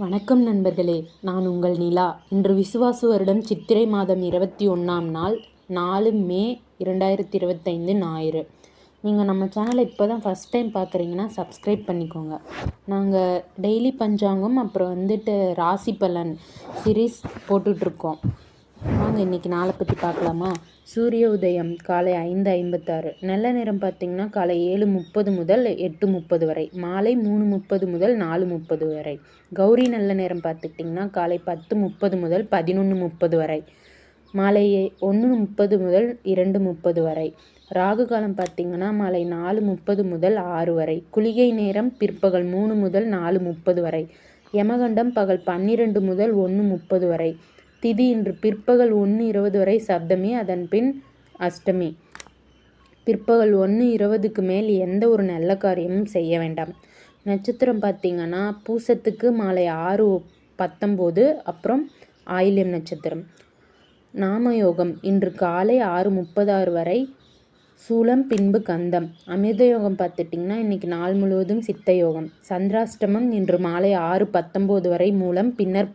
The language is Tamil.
வணக்கம் நண்பர்களே, நான் உங்கள் நிலா. இன்று விசுவாசு வருடம் சித்திரை மாதம் 21ஆம் நாள் 4 மே 2025 ஞாயிறு. நீங்கள் நம்ம சேனலை இப்போ தான் ஃபஸ்ட் டைம் பார்க்குறீங்கன்னா சப்ஸ்கிரைப் பண்ணிக்கோங்க. நாங்கள் டெய்லி பஞ்சாங்கம் அப்புறம் ராசி பலன் சீரீஸ் போட்டுட்ருக்கோம். வாங்க இன்றைக்கி நாளை பற்றி பார்க்கலாமா? சூரிய உதயம் காலை 5:56. நல்ல நேரம் பார்த்திங்கன்னா காலை 7:30 முதல் 8:30 வரை, மாலை 3:30 முதல் 4:30 வரை. கௌரி நல்ல நேரம் பார்த்துக்கிட்டிங்கன்னா காலை 10:30 முதல் 11:30 வரை, மாலை 1:30 முதல் 2:30 வரை. ராகு காலம் பார்த்திங்கன்னா மாலை 4:30 முதல் 6 வரை. குளிகை நேரம் பிற்பகல் 3 முதல் 4:30 வரை. யமகண்டம் பகல் 12 முதல் 1:30 வரை. திதி இன்று பிற்பகல் 1:20 வரை சப்தமி, அதன் பின் அஷ்டமி. பிற்பகல் 1:20க்கு மேல் எந்த ஒரு நல்ல காரியமும் செய்ய வேண்டாம். நட்சத்திரம் பார்த்திங்கன்னா பூசத்துக்கு மாலை 6:19, அப்புறம் ஆயில்யம் நட்சத்திரம். நாமயோகம் இன்று காலை 6:36 வரை, சூலம் பின்பு கந்தம். அமிர்த யோகம் பார்த்துட்டிங்கன்னா இன்றைக்கி நாள் முழுவதும் சித்த யோகம். சந்திராஷ்டமம் இன்று மாலை 6:19 வரை மூலம், பின்னர்